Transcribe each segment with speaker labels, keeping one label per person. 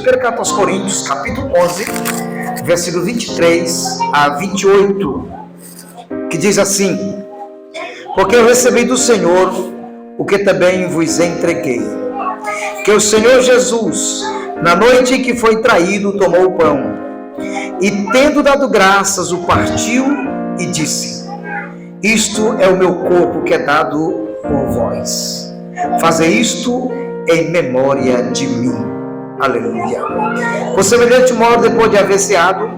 Speaker 1: Primeira carta aos Coríntios, capítulo 11, versículo 23 a 28, que diz assim: porque eu recebi do Senhor o que também vos entreguei, que o Senhor Jesus, na noite em que foi traído, tomou o pão, e tendo dado graças, o partiu e disse: isto é o meu corpo que é dado por vós. Fazei isto em memória de mim. Aleluia. Por semelhante modo, depois de haver ceado,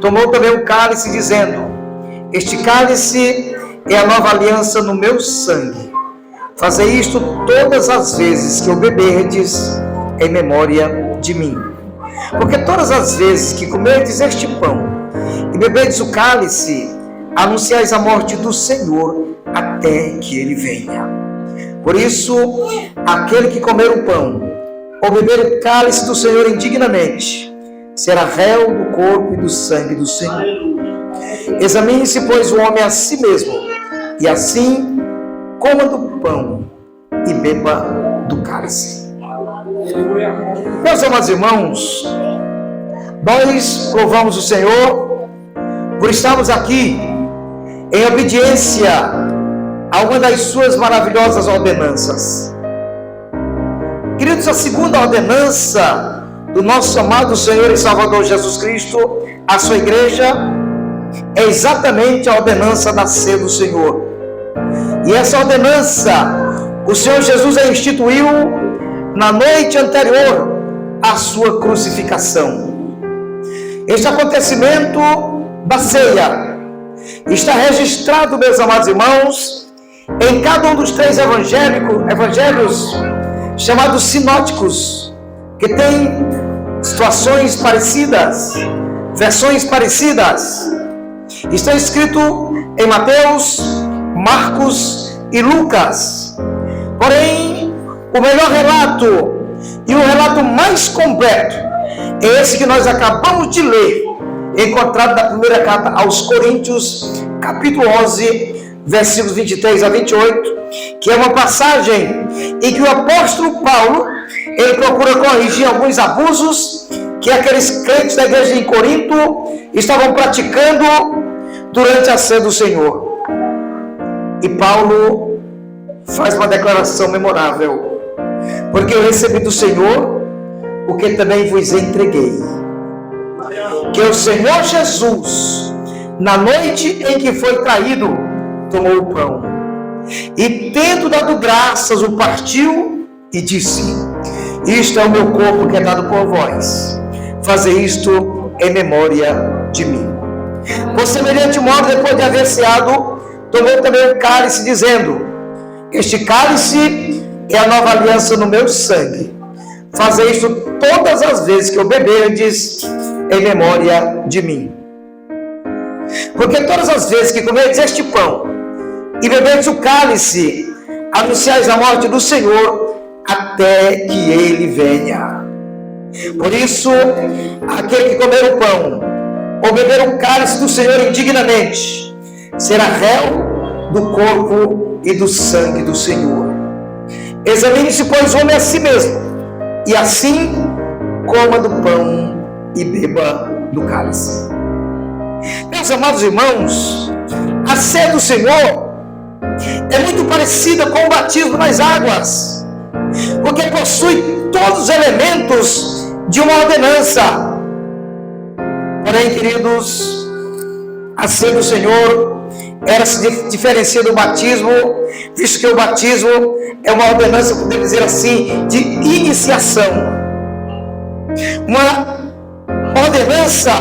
Speaker 1: tomou também o cálice, dizendo: este cálice é a nova aliança no meu sangue. Fazei isto todas as vezes que o beberdes em memória de mim. Porque todas as vezes que comerdes este pão e beberdes o cálice, anunciais a morte do Senhor até que ele venha. Por isso, aquele que comer o pão ou beber o cálice do Senhor indignamente será réu do corpo e do sangue do Senhor. Examine-se, pois, o homem a si mesmo, e assim coma do pão e beba do cálice. Meus amados irmãos, nós louvamos o Senhor por estarmos aqui em obediência a uma das suas maravilhosas ordenanças. Queridos, a segunda ordenança do nosso amado Senhor e Salvador Jesus Cristo à sua igreja é exatamente a ordenança da ceia do Senhor. E essa ordenança o Senhor Jesus a instituiu na noite anterior à sua crucificação. Este acontecimento da ceia está registrado, meus amados irmãos, em cada um dos três evangelhos chamados sinóticos, que tem situações parecidas, versões parecidas. Está escrito em Mateus, Marcos e Lucas. Porém, o melhor relato e o relato mais completo é esse que nós acabamos de ler, encontrado na primeira carta aos Coríntios, capítulo 11, versículos 23 a 28, que é uma passagem em que o apóstolo Paulo, ele procura corrigir alguns abusos que aqueles crentes da igreja em Corinto estavam praticando durante a ceia do Senhor. E Paulo faz uma declaração memorável: porque eu recebi do Senhor o que também vos entreguei, que o Senhor Jesus, na noite em que foi traído, tomou o pão, e tendo dado graças, o partiu e disse: isto é o meu corpo que é dado por vós. Fazei isto em memória de mim. Por semelhante modo, depois de haver ceado, tomou também o cálice, dizendo: este cálice é a nova aliança no meu sangue. Fazei isto todas as vezes que o beberdes em memória de mim. Porque todas as vezes que comerdes este pão e beberdes o cálice, anunciais a morte do Senhor até que ele venha. Por isso, aquele que comer o pão ou beber o cálice do Senhor indignamente será réu do corpo e do sangue do Senhor. Examine-se, pois, o homem a si mesmo, e assim coma do pão e beba do cálice. Meus amados irmãos, a ceia do Senhor é muito parecida com o batismo nas águas, porque possui todos os elementos de uma ordenança. Porém, queridos, a ceia do Senhor, ela se diferencia do batismo, visto que o batismo é uma ordenança, podemos dizer assim, de iniciação. Uma ordenança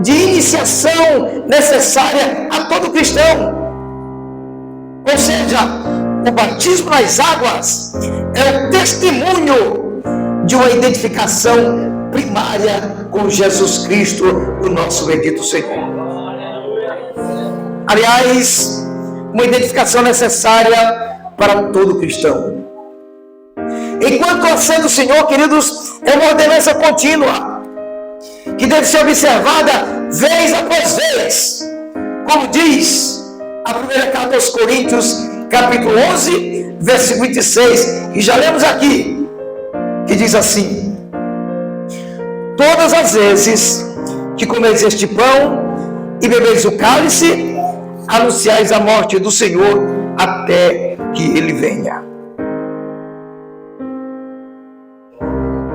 Speaker 1: de iniciação necessária a todo cristão. Ou seja, o batismo nas águas é o testemunho de uma identificação primária com Jesus Cristo, o nosso bendito Senhor. Aliás, uma identificação necessária para todo cristão. Enquanto a ceia do Senhor, queridos, é uma ordenança contínua, que deve ser observada vez após vez, como diz a primeira carta aos Coríntios, capítulo 11, versículo 26, que já lemos aqui, que diz assim: todas as vezes que comeis este pão e bebeis o cálice, anunciais a morte do Senhor até que Ele venha.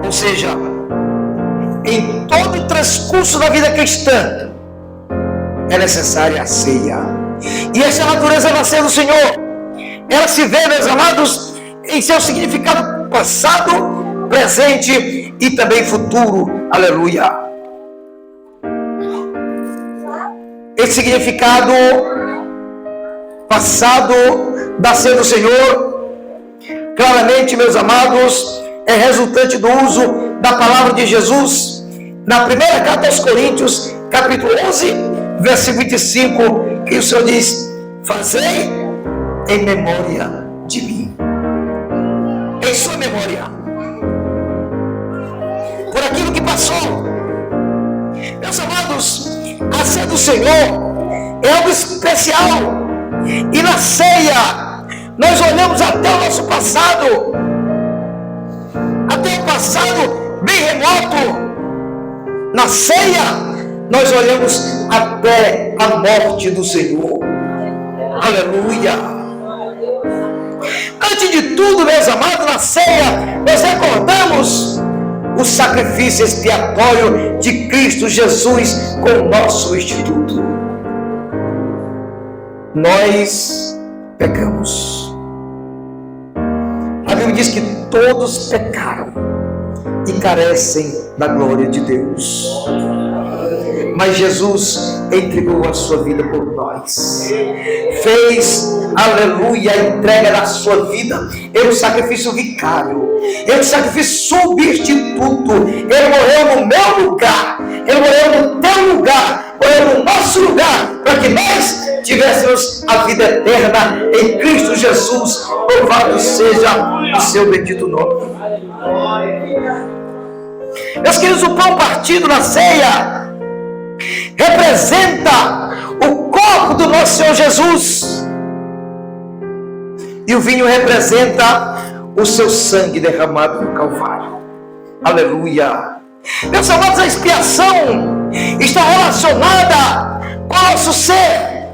Speaker 1: Ou seja, em todo o transcurso da vida cristã, é necessária a ceia. E essa natureza da ceia do Senhor, ela se vê, meus amados, em seu significado passado, presente e também futuro. Aleluia. Esse significado passado da ceia do Senhor, claramente, meus amados, é resultante do uso da palavra de Jesus na primeira carta aos Coríntios, capítulo 11, versículo 25, que o Senhor diz: fazei em memória de mim. Em sua memória, por aquilo que passou. Meus amados, a ceia do Senhor é algo especial. E na ceia, nós olhamos até o nosso passado, até o passado bem remoto. Na ceia, nós olhamos até a morte do Senhor. Aleluia. Antes de tudo, meus amados, na ceia, nós recordamos o sacrifício expiatório de Cristo Jesus como nosso substituto. Nós pecamos. A Bíblia diz que todos pecaram e carecem da glória de Deus. Mas Jesus entregou a sua vida por nós. Fez, aleluia, a entrega da sua vida. Ele é um sacrifício vicário. Ele é um sacrifício substituto. Ele morreu no meu lugar. Ele morreu no teu lugar. Morreu no nosso lugar. Para que nós tivéssemos a vida eterna em Cristo Jesus. Louvado seja o seu bendito nome. Meus queridos, o pão partido na ceia representa o corpo do nosso Senhor Jesus, e o vinho representa o seu sangue derramado no Calvário. Aleluia. Meus amados, a expiação está relacionada com o nosso ser,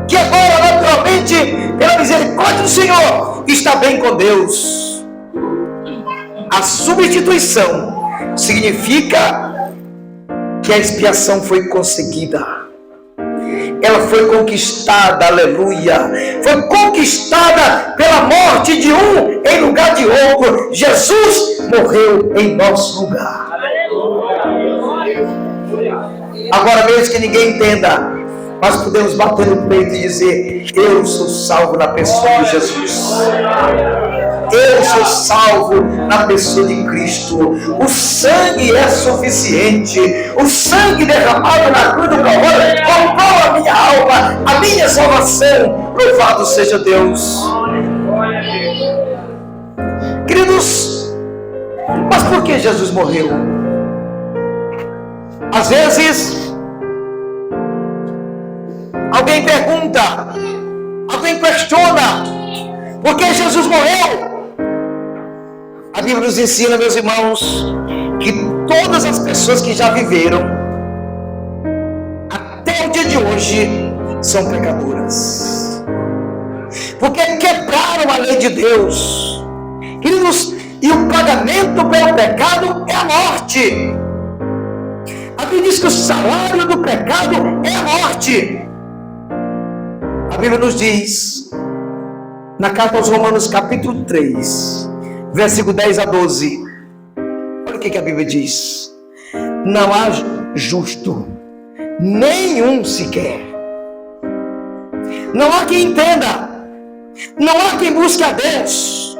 Speaker 1: que agora naturalmente, pela misericórdia do Senhor, está bem com Deus. A substituição significa que a expiação foi conseguida. Ela foi conquistada, aleluia. Foi conquistada pela morte de um em lugar de outro. Jesus morreu em nosso lugar. Agora, mesmo que ninguém entenda, nós podemos bater no peito e dizer: eu sou salvo na pessoa de Jesus. Eu sou salvo na pessoa de Cristo. O sangue é suficiente. O sangue derramado na cruz do Calvário comprou a minha alma, a minha salvação. Louvado seja Deus. Queridos, mas por que Jesus morreu? Às vezes, alguém pergunta, alguém questiona: por que Jesus morreu? A Bíblia nos ensina, meus irmãos, que todas as pessoas que já viveram até o dia de hoje são pecadoras, porque quebraram a lei de Deus. Queridos, e o pagamento pelo pecado é a morte. A Bíblia diz que o salário do pecado é a morte. A Bíblia nos diz, na carta aos Romanos, capítulo 3, versículo 10 a 12. Olha o que a Bíblia diz: não há justo, nenhum sequer. Não há quem entenda, não há quem busque a Deus.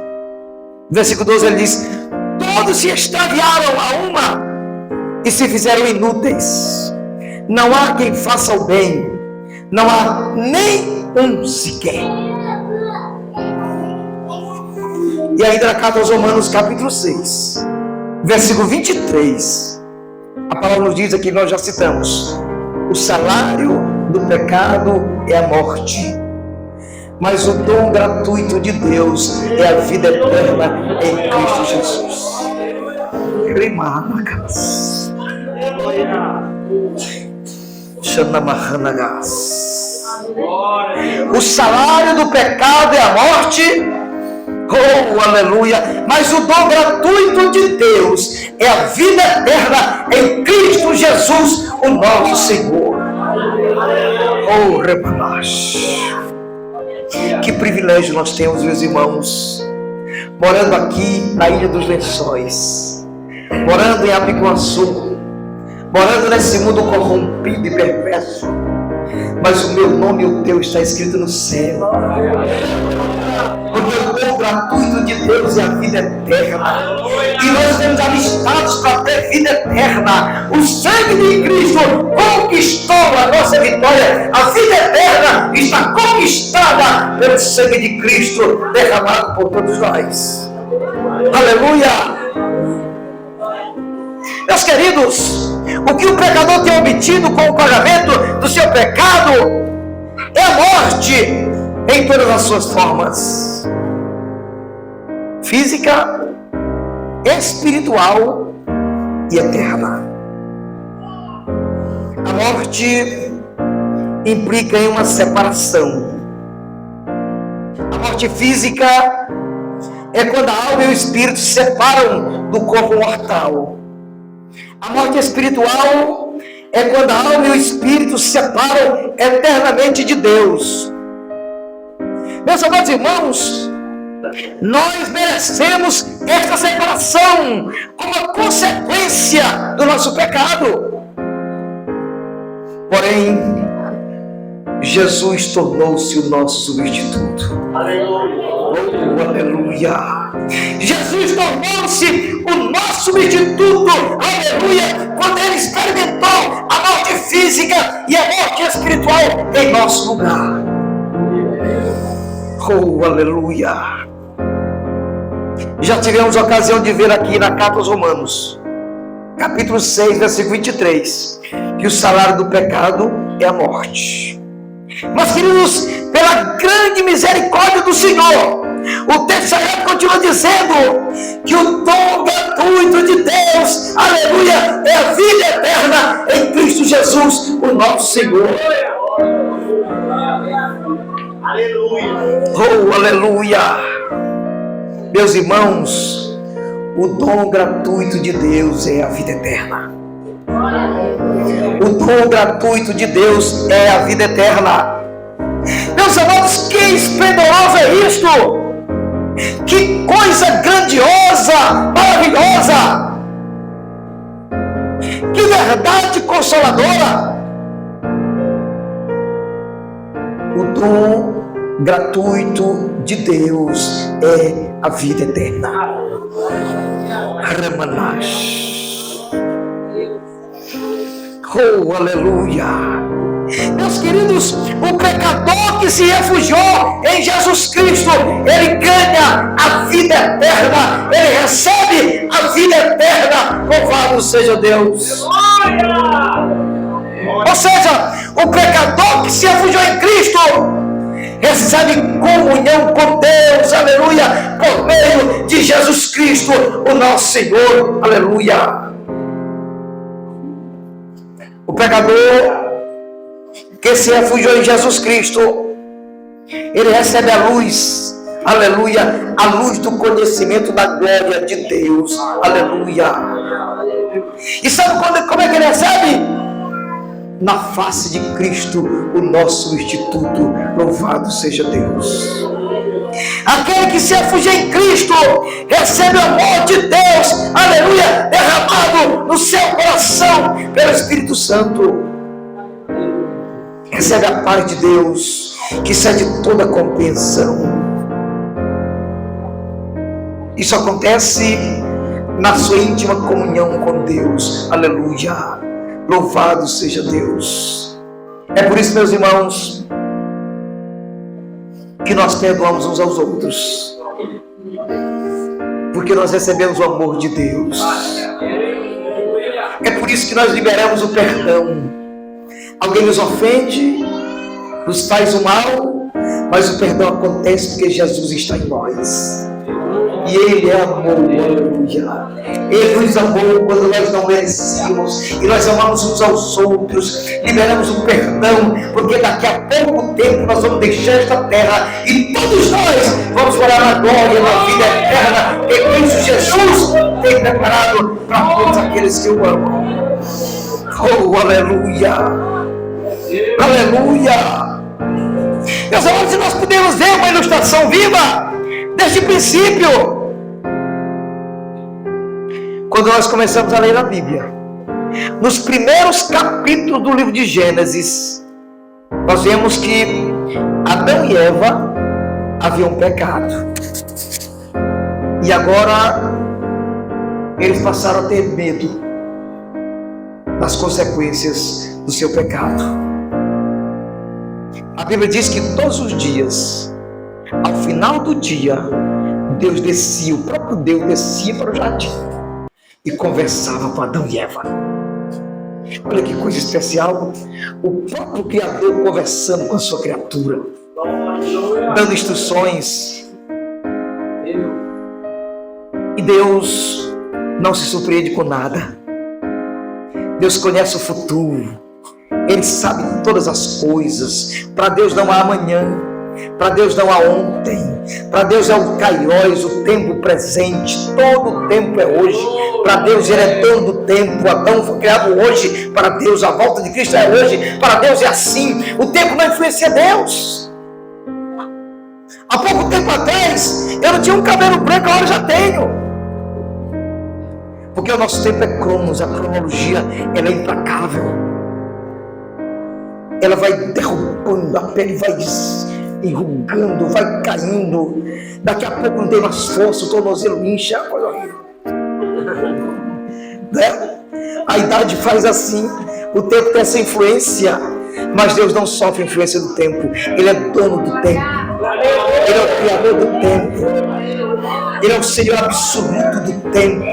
Speaker 1: Versículo 12 ele diz: todos se extraviaram a uma e se fizeram inúteis. Não há quem faça o bem, não há nem um sequer. E ainda na carta aos Romanos, capítulo 6, versículo 23, a palavra nos diz aqui, nós já citamos: o salário do pecado é a morte, mas o dom gratuito de Deus é a vida eterna em Cristo Jesus. O salário do pecado é a morte. Oh, aleluia. Mas o dom gratuito de Deus é a vida eterna em Cristo Jesus, o nosso Senhor. Oh, Rebanash. Que privilégio nós temos, meus irmãos, morando aqui na Ilha dos Lençóis, morando em Apiguaçu, morando nesse mundo corrompido e perverso, mas o meu nome e o teu está escrito no céu. Porque o dom gratuito de Deus é a vida eterna. E nós temos alistados para ter vida eterna. O sangue de Cristo conquistou a nossa vitória. A vida eterna está conquistada pelo sangue de Cristo derramado por todos nós. Aleluia! Meus queridos, o que o pecador tem obtido com o pagamento do seu pecado é a morte em todas as suas formas: física, espiritual e eterna. A morte implica em uma separação. A morte física é quando a alma e o espírito se separam do corpo mortal. A morte espiritual é quando a alma e o espírito se separam eternamente de Deus. Meus amados irmãos, nós merecemos esta separação como consequência do nosso pecado. Porém, Jesus tornou-se o nosso substituto. Aleluia! Oh, aleluia! Jesus tornou-se o nosso substituto. Aleluia! Quando Ele experimentou a morte física e a morte espiritual em nosso lugar. Oh, aleluia! Já tivemos a ocasião de ver aqui na carta aos Romanos, capítulo 6, versículo 23, que o salário do pecado é a morte. Mas, queridos, pela grande misericórdia do Senhor, o texto sagrado continua dizendo que o dom gratuito de Deus, aleluia, é a vida eterna em Cristo Jesus, o nosso Senhor. Aleluia! Oh, aleluia! Meus irmãos, o dom gratuito de Deus é a vida eterna. O dom gratuito de Deus é a vida eterna. Meus amados, que esplendoroso é isto! Que coisa grandiosa, maravilhosa! Que verdade consoladora! O dom gratuito de Deus é a vida eterna. Ramanash. Oh, aleluia! Meus queridos, o pecador que se refugiou em Jesus Cristo, ele ganha a vida eterna, ele recebe a vida eterna. Louvado seja Deus! Ou seja, o pecador que se refugiou em Cristo recebe comunhão com Deus, aleluia, por meio de Jesus Cristo, o nosso Senhor, aleluia. O pecador que se refugiou em Jesus Cristo, ele recebe a luz, aleluia, a luz do conhecimento da glória de Deus, aleluia. E sabe como é que ele recebe? Na face de Cristo, o nosso substituto. Louvado seja Deus. Aquele que se refugia em Cristo recebe o amor de Deus, aleluia, derramado no seu coração pelo Espírito Santo. Recebe a paz de Deus que excede toda compreensão. Isso acontece na sua íntima comunhão com Deus, aleluia. Louvado seja Deus. É por isso, meus irmãos, que nós perdoamos uns aos outros, porque nós recebemos o amor de Deus. É por isso que nós liberamos o perdão. Alguém nos ofende, nos faz o mal, mas o perdão acontece porque Jesus está em nós. E Ele é amor, aleluia. Ele nos amou quando nós não merecíamos. E nós amamos uns aos outros. Liberamos o perdão. Porque daqui a pouco tempo nós vamos deixar esta terra. E todos nós vamos morar na glória, na vida eterna. Que Cristo Jesus tem preparado para todos aqueles que o amam. Oh, aleluia. Aleluia. Meus amados, nós podemos ver uma ilustração viva deste princípio quando nós começamos a ler a Bíblia. Nos primeiros capítulos do livro de Gênesis, nós vemos que Adão e Eva haviam pecado. E agora eles passaram a ter medo das consequências do seu pecado. A Bíblia diz que todos os dias, ao final do dia, Deus descia, o próprio Deus descia para o jardim e conversava com Adão e Eva. Olha que coisa especial, o próprio Criador conversando com a sua criatura, dando instruções. E Deus não se surpreende com nada. Deus conhece o futuro. Ele sabe todas as coisas. Para Deus não há amanhã. Para Deus não há ontem. Para Deus é o kairos, o tempo presente. Todo o tempo é hoje. Para Deus Ele é dono do tempo. Adão foi criado hoje. Para Deus a volta de Cristo é hoje. Para Deus é assim. O tempo não influencia Deus. Há pouco tempo atrás eu não tinha um cabelo branco, agora eu já tenho. Porque o nosso tempo é cronos, a cronologia ela é implacável. Ela vai derrubando, a pele vai enrugando, vai caindo. Daqui a pouco não tem mais força, o tornozelo incha, coisa horrível. Né? A idade faz assim, o tempo tem essa influência, mas Deus não sofre a influência do tempo. Ele é dono do tempo. Ele é o criador do tempo. Ele é o Senhor absoluto do tempo.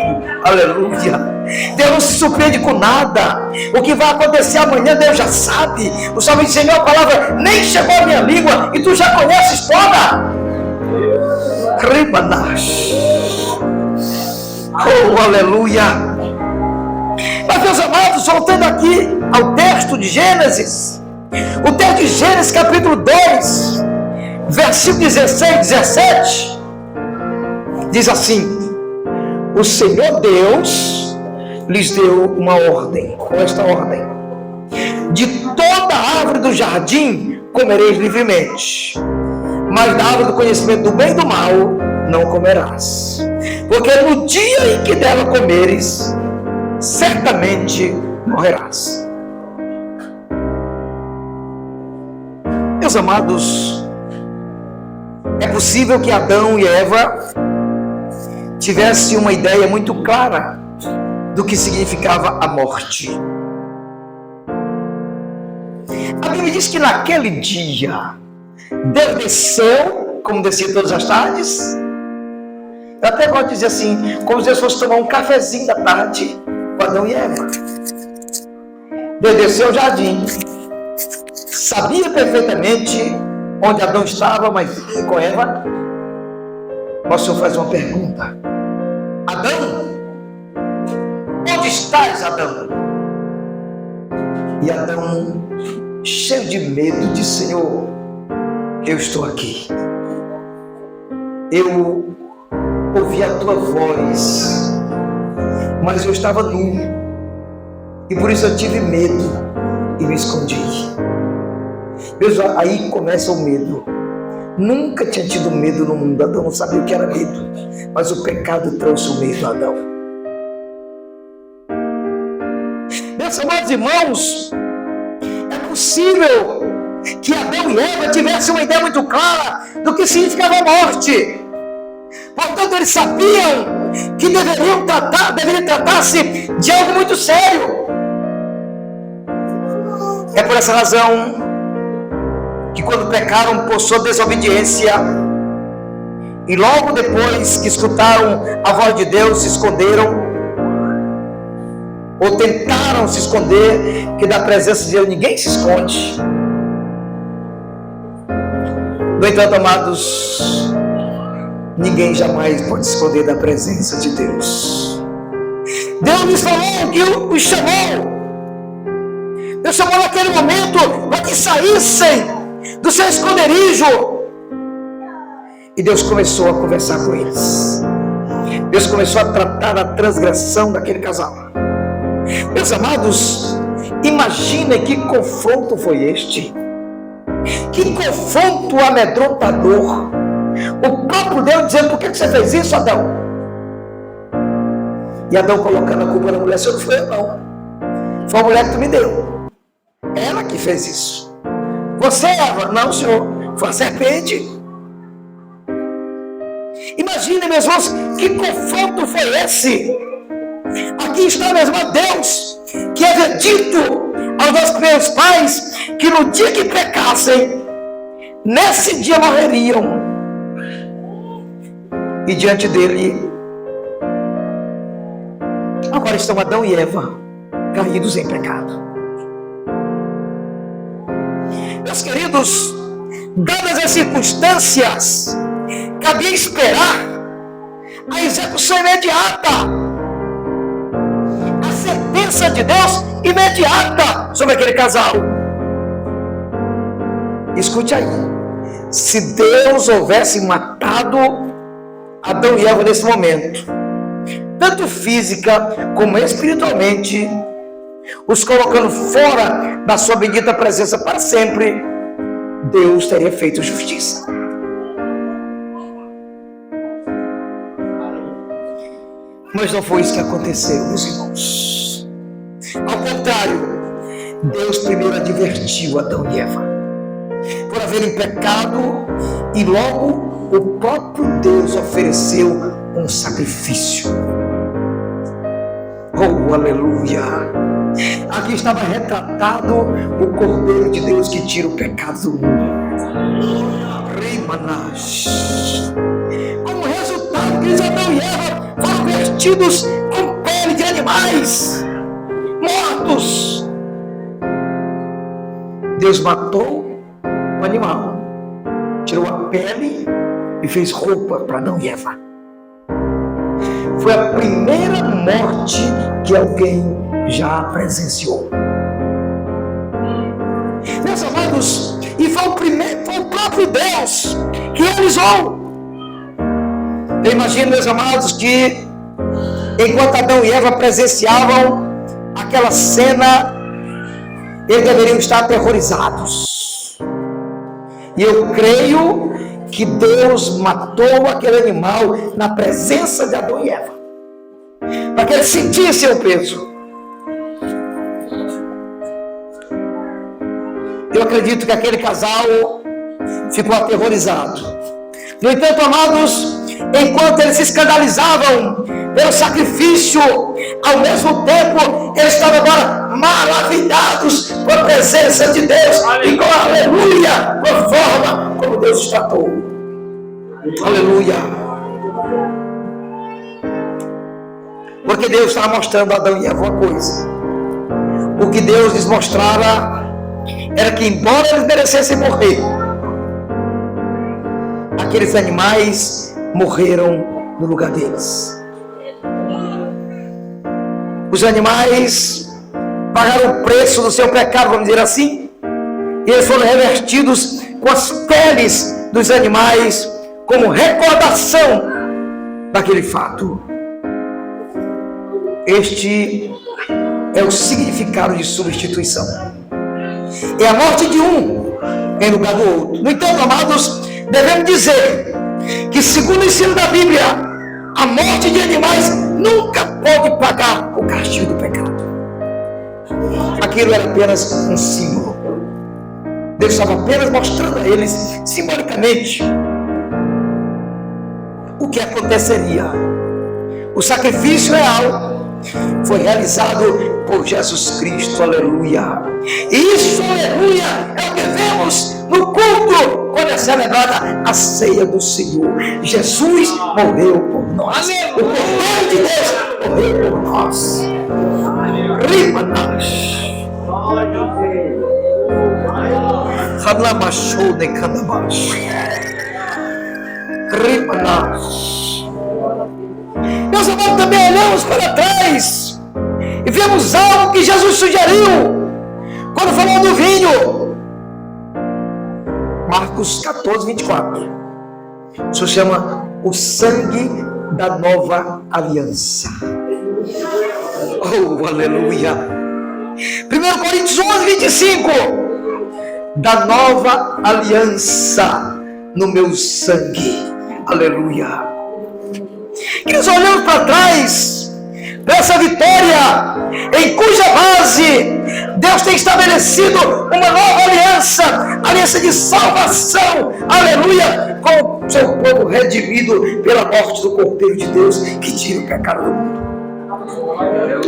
Speaker 1: Aleluia. Deus não se surpreende com nada. O que vai acontecer amanhã Deus já sabe. O Salmo diz: Senhor, a palavra nem chegou à minha língua e tu já conheces toda. Ribanash. Oh, aleluia. Mas, meus amados, voltando aqui ao texto de Gênesis, o texto de Gênesis capítulo 2, versículo 16 e 17, diz assim: o Senhor Deus lhes deu uma ordem. Qual é esta ordem? De toda árvore do jardim comereis livremente, mas da árvore do conhecimento do bem e do mal não comerás, porque no dia em que dela comeres, certamente morrerás. Meus amados, é possível que Adão e Eva tivessem uma ideia muito clara do que significava a morte. A Bíblia diz que naquele dia Deus desceu, como descia todas as tardes. Eu até gosto de dizer assim, como se Deus fosse tomar um cafezinho da tarde com Adão e Eva. Deus desceu ao jardim, sabia perfeitamente onde Adão estava, mas com Eva. O Senhor faz uma pergunta: Adão, onde estás, Adão? E Adão, cheio de medo, disse: Senhor, eu estou aqui. Eu ouvi a tua voz, mas eu estava nu, e por isso eu tive medo e me escondi. Veja, aí começa o medo. Nunca tinha tido medo no mundo. Adão não sabia o que era medo, mas o pecado trouxe o medo a Adão. Meus amados irmãos, é possível que Adão e Eva tivessem uma ideia muito clara do que significava a morte. Portanto, eles sabiam que deveriam tratar-se de algo muito sério. É por essa razão que, quando pecaram por sua desobediência, e logo depois que escutaram a voz de Deus, se esconderam, ou tentaram se esconder, que da presença de Deus ninguém se esconde. No entanto, amados, ninguém jamais pode esconder da presença de Deus. Deus lhes falou que os chamou. Deus chamou naquele momento para que saíssem do seu esconderijo. E Deus começou a conversar com eles. Deus começou a tratar da transgressão daquele casal. Meus amados, imaginem que confronto foi este. Que confronto amedrontador. O próprio Deus dizendo: por que você fez isso, Adão? E Adão colocando a culpa na mulher: senhor, não foi eu não. Foi a mulher que tu me deu. Ela que fez isso. Você, Eva? Não, senhor. Foi a serpente. Imagine, meus irmãos, que confronto foi esse? Aqui está, meus irmãos, Deus, que havia dito aos nossos primeiros pais que no dia que pecassem, nesse dia morreriam. E diante dele, agora estão Adão e Eva, caídos em pecado. Meus queridos, dadas as circunstâncias, cabia esperar a execução imediata, a sentença de Deus imediata sobre aquele casal. Escute aí, se Deus houvesse matado Adão e Eva nesse momento, tanto física como espiritualmente, os colocando fora da sua bendita presença para sempre, Deus teria feito justiça. Mas não foi isso que aconteceu, meus irmãos. Ao contrário, Deus primeiro advertiu Adão e Eva por haverem pecado, e logo o próprio Deus ofereceu um sacrifício. Oh, aleluia! Aqui estava retratado o Cordeiro de Deus que tira o pecado do mundo. Como resultado, que Adão e Eva foram vestidos com pele de animais mortos. Deus matou o animal, tirou a pele e fez roupa para Adão e Eva. Foi a primeira morte que alguém já presenciou. Meus amados, e foi o próprio Deus que realizou. Eu imagino, meus amados, que enquanto Adão e Eva presenciavam aquela cena, eles deveriam estar aterrorizados. E eu creio que Deus matou aquele animal na presença de Adão e Eva, para que eles sentissem o peso. Eu acredito que aquele casal ficou aterrorizado. No entanto, amados, enquanto eles se escandalizavam pelo sacrifício, ao mesmo tempo eles estavam agora maravilhados com a presença de Deus e com a aleluia, com a forma como Deus os tratou. Aleluia. Porque Deus estava mostrando a Adão e Eva uma coisa. O que Deus lhes mostrava era que, embora eles merecessem morrer, aqueles animais morreram no lugar deles. Os animais pagaram o preço do seu pecado, vamos dizer assim, e eles foram revestidos com as peles dos animais como recordação daquele fato. Este é o significado de substituição. É a morte de um em lugar do outro. No entanto, amados, devemos dizer que, segundo o ensino da Bíblia, a morte de animais nunca pode pagar o castigo do pecado. Aquilo era apenas um símbolo. Deus estava apenas mostrando a eles, simbolicamente, o que aconteceria. O sacrifício real foi realizado por Jesus Cristo, aleluia. E isso, aleluia, é o que vemos no culto, quando é celebrada a ceia do Senhor. Jesus morreu por nós. O Cordeiro de Deus morreu por nós. Rimanas. Meus amados, também olhamos para trás e vemos algo que Jesus sugeriu quando falou do vinho. Marcos 14, 24. Isso chama o sangue da nova aliança. Oh, aleluia. 1 Coríntios 11, 25. Da nova aliança no meu sangue. Aleluia. E nós olhamos para trás, para essa vitória, em cuja base Deus tem estabelecido uma nova aliança, aliança de salvação, aleluia, com o seu povo redimido pela morte do Cordeiro de Deus, que tira o pecado do mundo.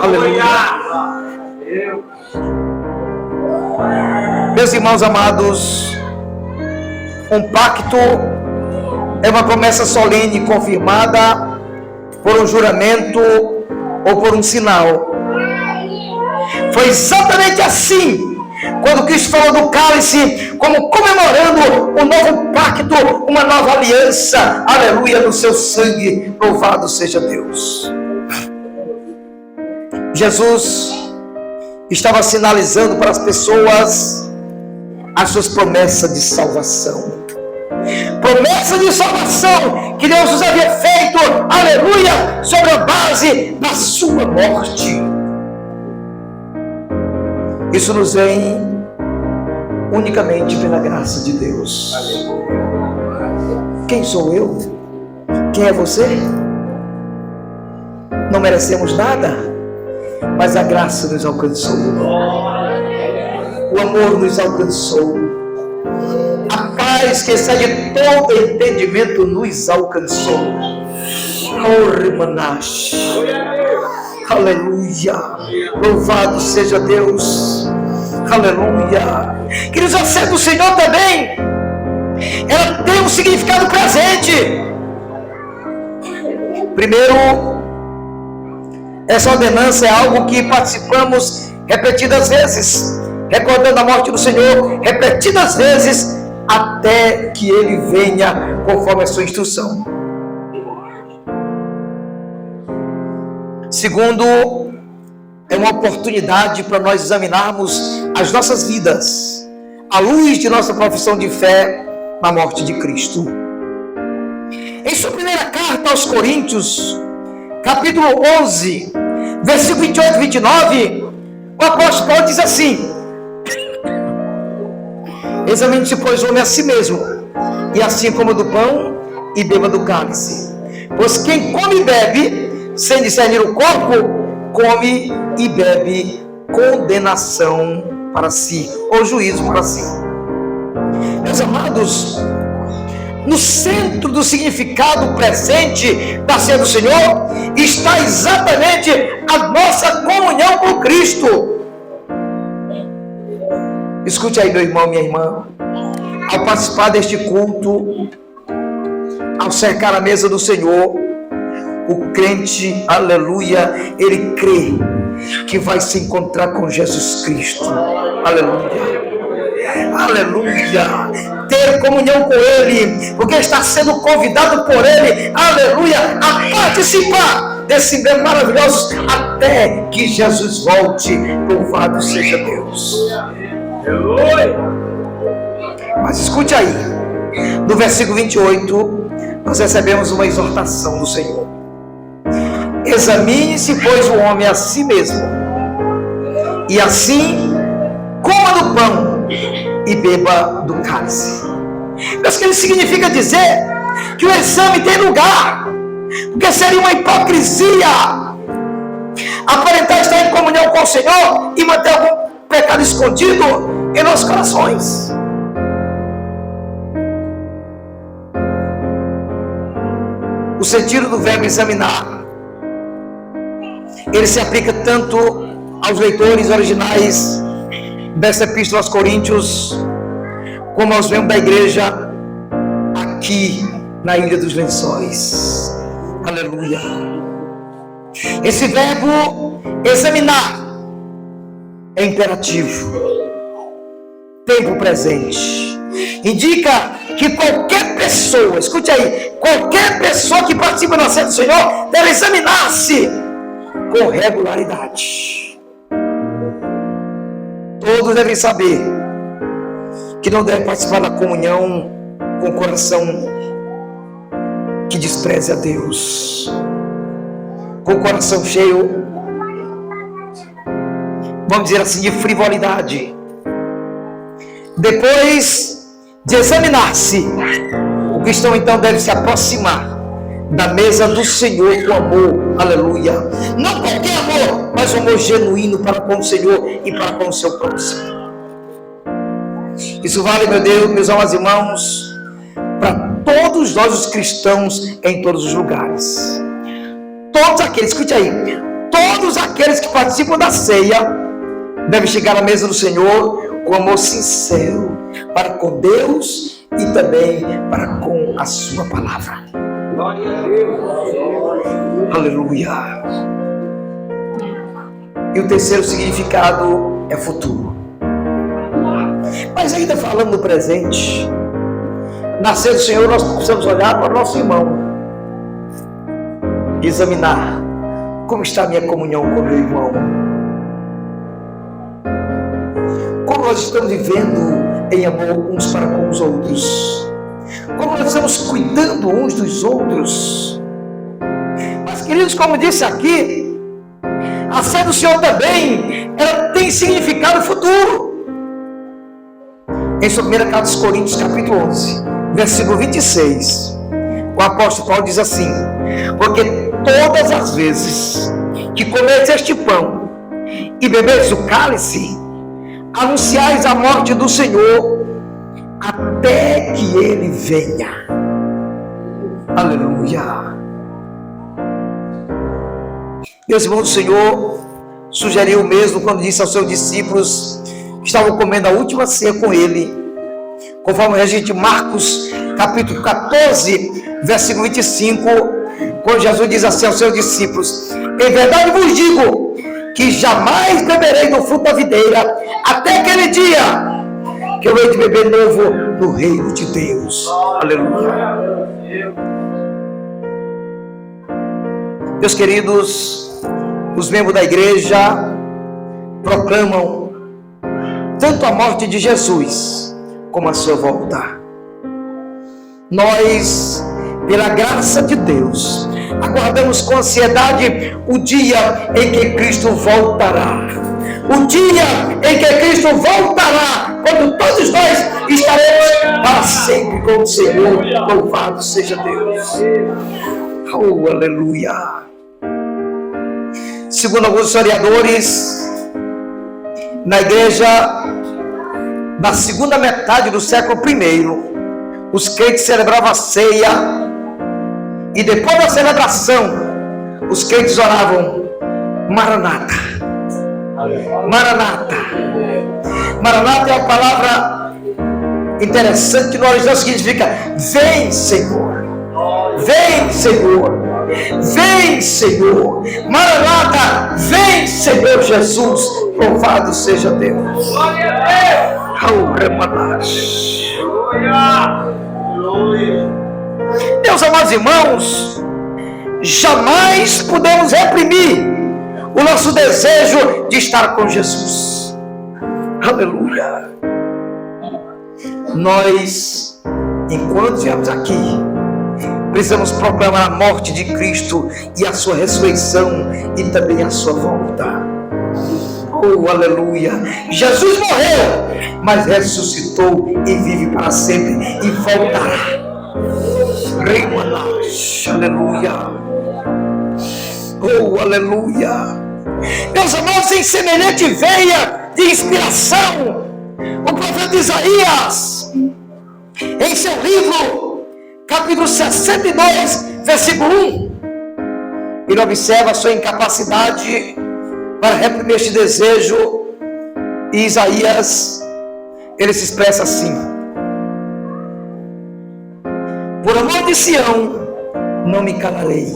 Speaker 1: Aleluia. Meus irmãos amados, um pacto é uma promessa solene confirmada por um juramento ou por um sinal. Foi exatamente assim quando Cristo falou do cálice, como comemorando um novo pacto, uma nova aliança, aleluia, no seu sangue. Louvado seja Deus. Jesus estava sinalizando para as pessoas as suas promessas de salvação. Promessa de salvação que Deus nos havia feito, aleluia, sobre a base da sua morte. Isso nos vem unicamente pela graça de Deus. Quem sou eu? Quem é você? Não merecemos nada, mas a graça nos alcançou. O amor nos alcançou. A paz que excede todo entendimento nos alcançou. Aleluia. Louvado seja Deus. Aleluia. Queridos, a ceia do Senhor também, ela tem um significado presente. Primeiro, essa ordenança é algo que participamos repetidas vezes, recordando a morte do Senhor repetidas vezes, até que Ele venha conforme a sua instrução. Segundo, é uma oportunidade para nós examinarmos as nossas vidas à luz de nossa profissão de fé na morte de Cristo. Em sua primeira carta aos Coríntios, capítulo 11, versículo 28 e 29, o apóstolo Paulo diz assim: examine-se, pois, o homem a si mesmo, e assim coma do pão e beba do cálice. Pois quem come e bebe sem discernir o corpo, come e bebe condenação para si, ou juízo para si. Meus amados, no centro do significado presente da ceia do Senhor está exatamente a nossa comunhão com Cristo. Escute aí, meu irmão, minha irmã. Ao participar deste culto, ao cercar a mesa do Senhor, o crente, aleluia, ele crê que vai se encontrar com Jesus Cristo. Aleluia. Aleluia. Ter comunhão com Ele, porque está sendo convidado por Ele, aleluia, a participar desse bem maravilhoso até que Jesus volte. Louvado seja Deus. Mas escute aí, no versículo 28, nós recebemos uma exortação do Senhor. Examine-se, pois, o homem a si mesmo, e assim coma do pão e beba do cálice. Mas que isso significa dizer que o exame tem lugar, porque seria uma hipocrisia aparentar estar em comunhão com o Senhor e manter algum pecado escondido em nossos corações. O sentido do verbo examinar, ele se aplica tanto aos leitores originais dessa epístola aos Coríntios, como aos membros da igreja aqui na Ilha dos Lençóis. Aleluia. Esse verbo examinar é imperativo, tempo presente, indica que qualquer pessoa, escute aí, qualquer pessoa que participa da ceia do Senhor deve examinar-se com regularidade. Todos devem saber que não devem participar da comunhão com o coração que despreze a Deus, com o coração cheio, vamos dizer assim, de frivolidade. Depois de examinar-se, o cristão então deve se aproximar da mesa do Senhor com amor, aleluia. Não qualquer amor, mas um amor genuíno para com o Senhor e para com o seu próximo. Isso vale, meu Deus, meus amados irmãos, para todos nós os cristãos em todos os lugares. Todos aqueles, escute aí, todos aqueles que participam da ceia devem chegar à mesa do Senhor com amor sincero para com Deus e também para com a sua palavra. Glória a Deus. Aleluia. E o terceiro significado é futuro. Mas ainda falando no presente, na ceia do Senhor nós precisamos olhar para o nosso irmão e examinar como está a minha comunhão com o meu irmão. Como nós estamos vivendo em amor uns para com os outros. Como nós estamos cuidando uns dos outros. Mas, queridos, como disse aqui, a ceia do Senhor também, ela tem significado futuro. Em sua primeira carta aos Coríntios, capítulo 11, versículo 26, o apóstolo Paulo diz assim: porque todas as vezes que comedes este pão e bebedes o cálice, anunciais a morte do Senhor até que Ele venha. Aleluia. Meus irmãos, o Senhor sugeriu mesmo quando disse aos seus discípulos que estavam comendo a última ceia com Ele, conforme o registro de Marcos, capítulo 14, versículo 25, quando Jesus diz assim aos seus discípulos: em verdade vos digo que jamais beberei do fruto da videira até aquele dia que eu hei de beber novo no reino de Deus. Aleluia. Meus queridos, os membros da igreja proclamam tanto a morte de Jesus como a sua volta. Nós, pela graça de Deus, aguardamos com ansiedade o dia em que Cristo voltará. O dia em que Cristo voltará, quando todos nós estaremos para sempre com o Senhor. Louvado seja Deus. Oh, aleluia. Segundo alguns historiadores, na igreja da segunda metade do século I, os crentes celebravam a ceia e depois da celebração, os crentes oravam: Maranata. Maranata. Maranata é uma palavra interessante que no original significa: vem, Senhor. Vem, Senhor. Vem, Senhor. Maranata, vem, Senhor Jesus. Louvado seja Deus. Glória a Deus. Meus amados irmãos, jamais podemos reprimir o nosso desejo de estar com Jesus. Aleluia. Nós, enquanto estivermos aqui, precisamos proclamar a morte de Cristo e a sua ressurreição e também a sua volta. Oh, aleluia. Jesus morreu, mas ressuscitou e vive para sempre e voltará. Aleluia. Oh, aleluia. Meus amados, em semelhante veia de inspiração, o profeta Isaías, em seu livro, capítulo 62, versículo 1, ele observa a sua incapacidade para reprimir este desejo, e Isaías, ele se expressa assim: por amor de Sião, não me calarei.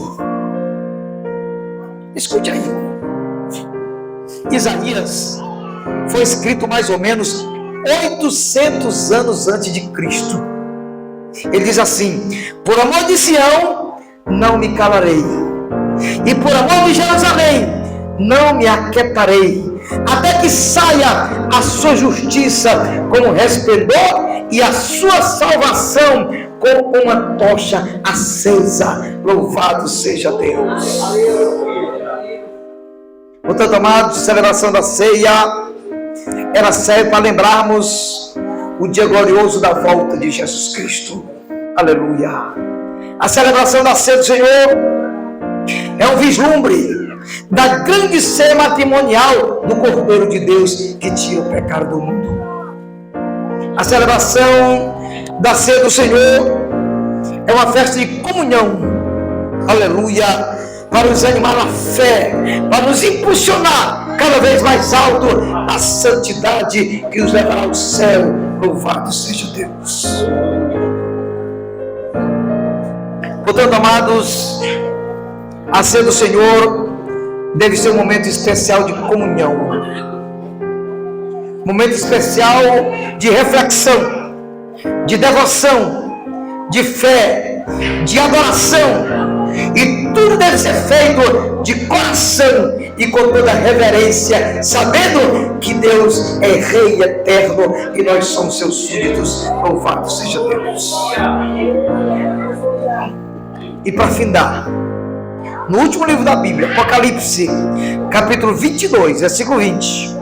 Speaker 1: Escute aí. Isaías foi escrito mais ou menos 800 anos antes de Cristo. Ele diz assim: por amor de Sião não me calarei, e por amor de Jerusalém não me aquietarei, até que saia a sua justiça como resplendor e a sua salvação como uma tocha acesa. Louvado seja Deus. Portanto, amados, a celebração da ceia, ela serve para lembrarmos o dia glorioso da volta de Jesus Cristo. Aleluia. A celebração da ceia do Senhor é um vislumbre da grande ceia matrimonial do Cordeiro de Deus que tira o pecado do mundo. A celebração da ceia do Senhor é uma festa de comunhão. Aleluia. Para nos animar na fé, para nos impulsionar cada vez mais alto a santidade que nos levará ao céu. Louvado seja Deus. Portanto, amados, a ceia do Senhor deve ser um momento especial de comunhão, momento especial de reflexão, de devoção, de fé, de adoração. E tudo deve ser feito de coração e com toda reverência, sabendo que Deus é Rei eterno e nós somos seus súditos. Louvado seja Deus. E para findar, no último livro da Bíblia, Apocalipse, capítulo 22, versículo 20,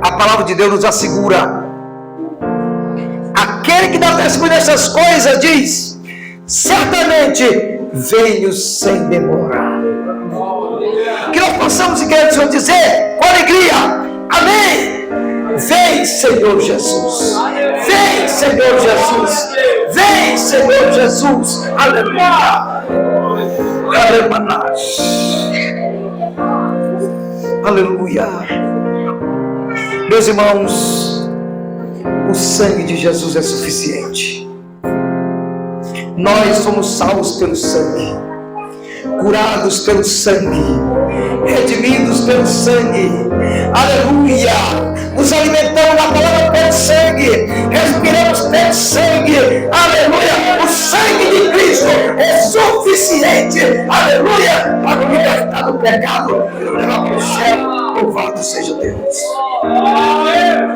Speaker 1: a palavra de Deus nos assegura: aquele que dá testemunho dessas coisas diz: certamente venho sem demora. Que nós possamos, igreja do Senhor, dizer com alegria: amém. Vem, Senhor Jesus. Vem, Senhor Jesus. Vem, Senhor Jesus. Aleluia. Aleluia. Meus irmãos, o sangue de Jesus é suficiente. Nós somos salvos pelo sangue, curados pelo sangue, redimidos pelo sangue. Aleluia. Nos alimentamos da palavra pelo sangue, respiramos pelo sangue. Aleluia. O sangue de Cristo é suficiente. Aleluia. Para nos libertar do pecado e nos levar para o céu. Louvado seja Deus. Aleluia.